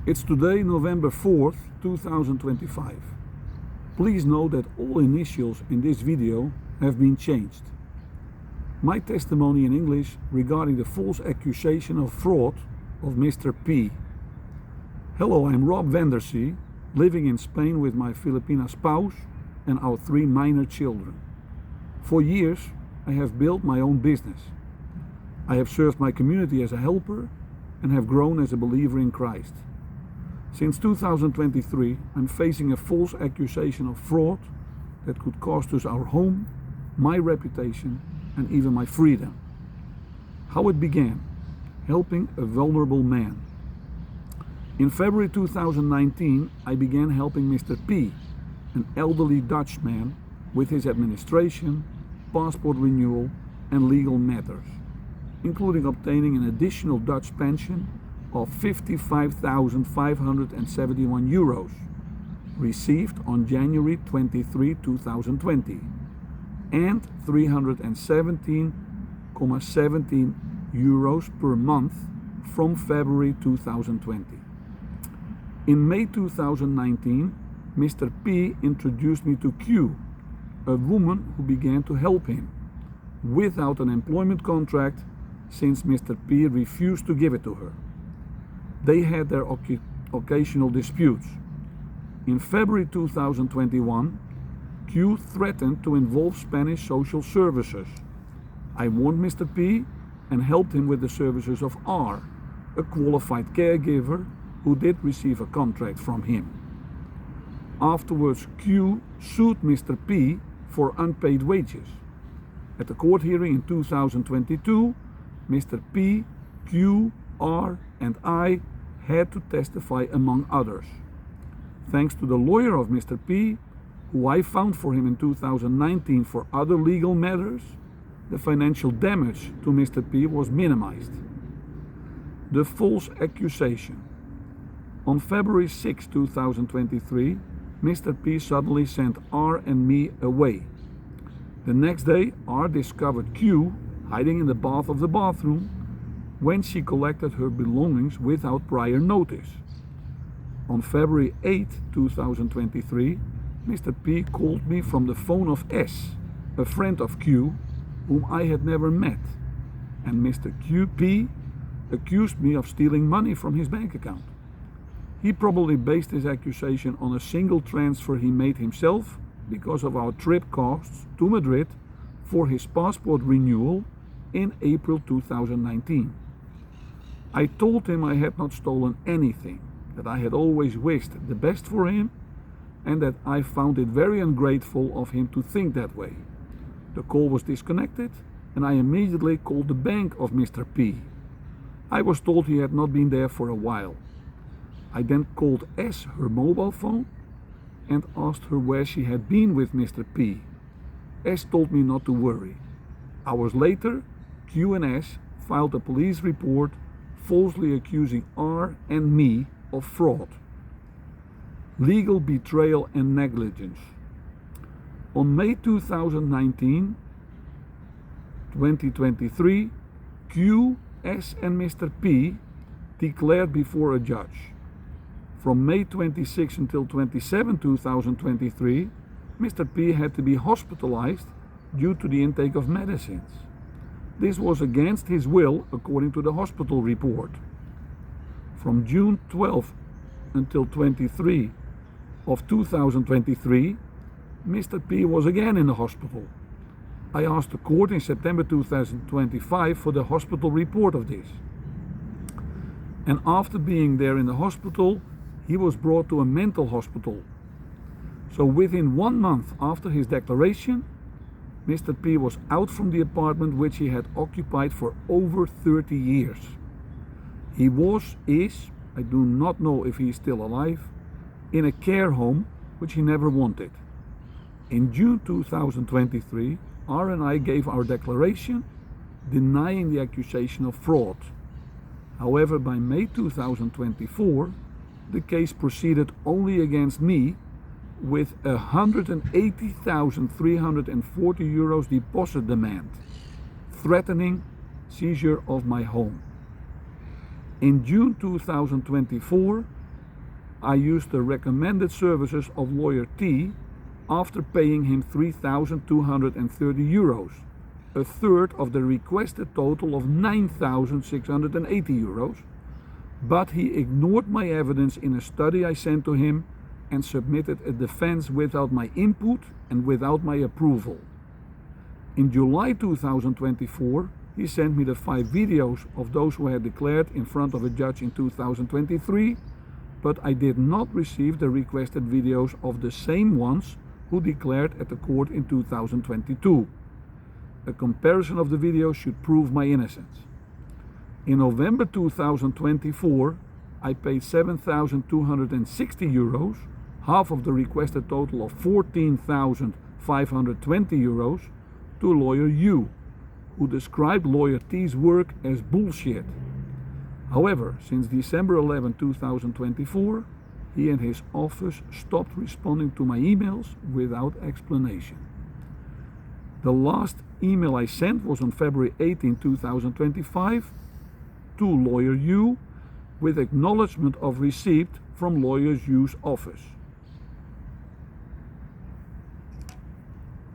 It's today, November 4th, 2025. Please note that all initials in this video have been changed. My testimony in English regarding the false accusation of fraud of Mr. P. Hello, I'm Rob Vandersea, living in Spain with my Filipina spouse and our 3 minor children. For years, I have built my own business. I have served my community as a helper and have grown as a believer in Christ. Since 2023, I'm facing a false accusation of fraud that could cost us our home, my reputation, and even my freedom. How it began: helping a vulnerable man. In February 2019, I began helping Mr. P, an elderly Dutch man, with his administration, passport renewal, and legal matters, including obtaining an additional Dutch pension of 55,571 euros, received on January 23, 2020, and 317,17 euros per month from February 2020. In May 2019, Mr. P introduced me to Q, a woman who began to help him, without an employment contract, since Mr. P refused to give it to her. They had their occasional disputes. In February 2021, Q threatened to involve Spanish social services. I warned Mr. P and helped him with the services of R, a qualified caregiver who did receive a contract from him. Afterwards, Q sued Mr. P for unpaid wages. At the court hearing in 2022, Mr. P, Q, R, and I had to testify, among others. Thanks to the lawyer of Mr. P, who I found for him in 2019 for other legal matters, the financial damage to Mr. P was minimized. The false accusation. On February 6, 2023, Mr. P suddenly sent R and me away. The next day, R discovered Q hiding in the bath of the bathroom when she collected her belongings without prior notice. On February 8, 2023, Mr. P called me from the phone of S, a friend of Q, whom I had never met, and Mr. P accused me of stealing money from his bank account. He probably based his accusation on a single transfer he made himself because of our trip costs to Madrid for his passport renewal in April 2019. I told him I had not stolen anything, that I had always wished the best for him, and that I found it very ungrateful of him to think that way. The call was disconnected, and I immediately called the bank of Mr. P. I was told he had not been there for a while. I then called S, her mobile phone, and asked her where she had been with Mr. P. S told me not to worry. Hours later, Q and S filed a police report falsely accusing R and me of fraud. Legal betrayal and negligence. On May 2019, 2023, Q, S and Mr. P declared before a judge. From May 26 until 27, 2023, Mr. P had to be hospitalized due to the intake of medicines. This was against his will, according to the hospital report. From June 12 until 23 of 2023, Mr. P was again in the hospital. I asked the court in September 2025 for the hospital report of this. And after being there in the hospital, he was brought to a mental hospital. So within 1 month after his declaration, Mr. P was out from the apartment which he had occupied for over 30 years. He is, I do not know if he is still alive, in a care home which he never wanted. In June 2023, R and I gave our declaration denying the accusation of fraud. However, by May 2024, the case proceeded only against me with a 180,340 euros deposit demand, threatening seizure of my home. In June 2024, I used the recommended services of lawyer T after paying him €3,230, a third of the requested total of €9,680, but he ignored my evidence in a study I sent to him and submitted a defense without my input and without my approval. In July 2024, he sent me the 5 videos of those who had declared in front of a judge in 2023, but I did not receive the requested videos of the same ones who declared at the court in 2022. A comparison of the videos should prove my innocence. In November 2024, I paid €7,260, half of the requested total of €14,520, to lawyer U, who described lawyer T's work as bullshit. However, since December 11, 2024, he and his office stopped responding to my emails without explanation. The last email I sent was on February 18, 2025 to lawyer U with acknowledgement of receipt from lawyer U's office.